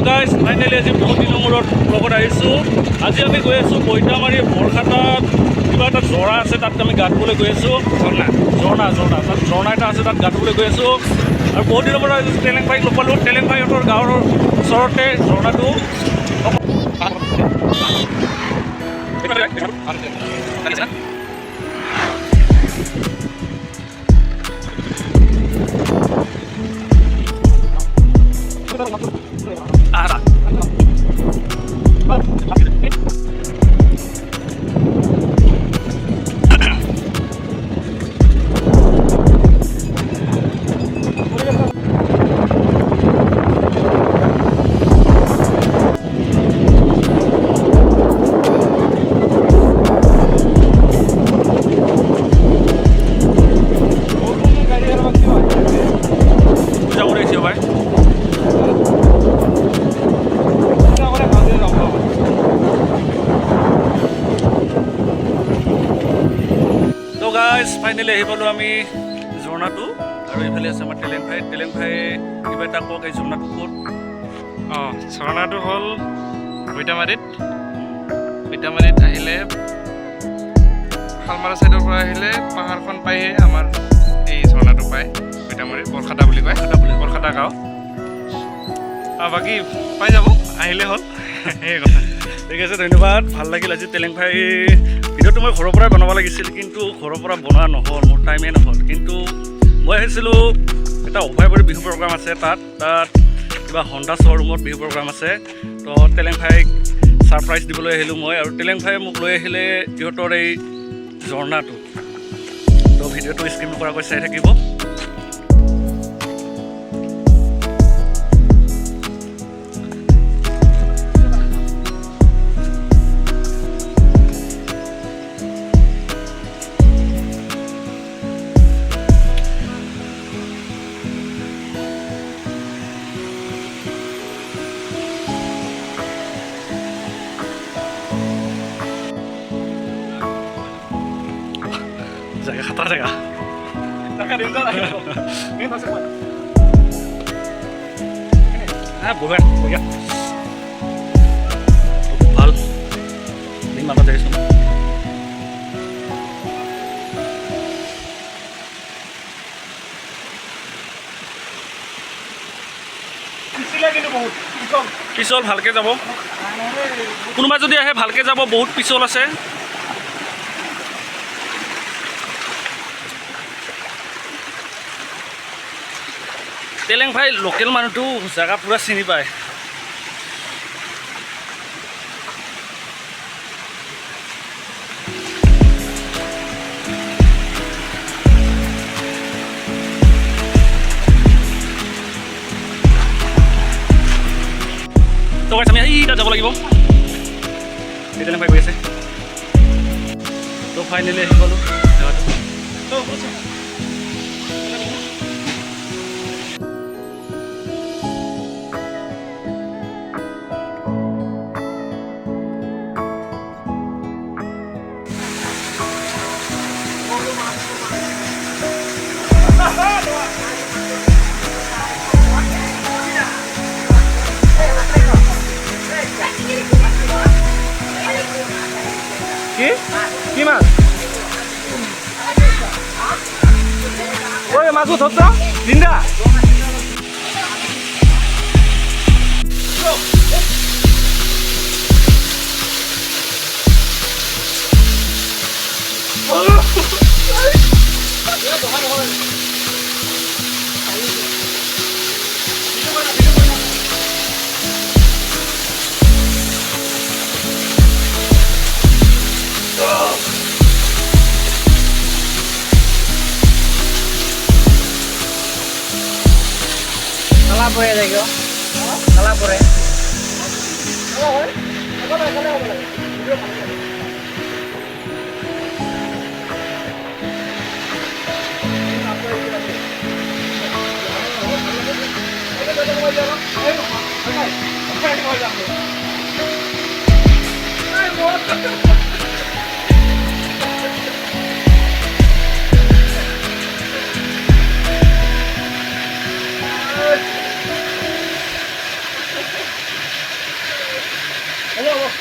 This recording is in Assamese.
গাইজ ফাইনেলি আজি বহুত দিনৰ মূৰত লগত আহিছোঁ। আজি আমি গৈ আছোঁ বৈতামাৰী বৰখাটাত কিবা এটা জৰা আছে, তাত আমি গা ধুবলৈ গৈ আছোঁ। ঝৰ্ণা তাত ঝৰ্ণা এটা আছে, তাত গা ধুবলৈ গৈ আছোঁ। আৰু বহুত দিনৰ মূৰত টেলেং ভাইক লগ পালোঁ। টেলেং ভাইহঁতৰ গাঁৱৰ ওচৰতে ঝৰ্ণাটো। ফাইনেলি আহি পালোঁ আমি ঝৰ্ণাটো, আৰু এইফালে আছে আমাৰ টেলেং ভাই। টেলেং ভাই কিবা এটা কওক, এই ঝৰ্ণাটো ক'ত? ঝৰ্ণাটো হ'ল বৈতামাৰীত আহিলে শালমাৰা ছাইডৰ পৰা আহিলে পাহাৰখন পাইহে আমাৰ এই ঝৰ্ণাটো পায়। বৈতামাৰী বৰখাটা বুলি কয়, বৰখাটা গাঁও। বাকী পাই যাব, আহিলে হ'ল সেই কথা। ঠিক আছে, ধন্যবাদ। ভাল লাগিল আজি টেলেং ভাই। ভিডিঅ'টো মই ঘৰৰ পৰাই বনাব লাগিছিল, কিন্তু ঘৰৰ পৰা বনোৱা নহ'ল, মোৰ টাইমেই নহ'ল। কিন্তু মই আহিছিলোঁ এটা অভয়পুৰী বিহু প্ৰগ্ৰাম আছে, তাত কিবা হণ্ডা শ্ব'ৰুমত বিহু প্ৰগ্ৰাম আছে। তো টেলেং ভাইক ছাৰপ্ৰাইজ দিবলৈ আহিলোঁ মই, আৰু টেলেং ভাই মোক লৈ আহিলে সিহঁতৰ এই ঝৰ্ণাটো। তো ভিডিঅ'টো স্কিপ নকৰাকৈ চাই থাকিব। Jaga kata jaga. Bukan, bukan. ভাল. Ini mana dari sana? পিছল ভালকে যাব। কোনোবা যদি আহে ভালকে যাব, বহুত পিছল আছে। টেলেং ভাই লোকেল মানুহটো জেগা পুৰা চিনি পায়। তো গাইছ আমি এইটা যাব লাগিব। এই টেলেং ভাই গৈ আছে। তো ফাইনেলি আহি পালোঁ জেগাটো। কি মাছ? ওই মাছ ধরতো জিন্দা। Kalah pore lagi, kalah pore. হ'ব হ'ব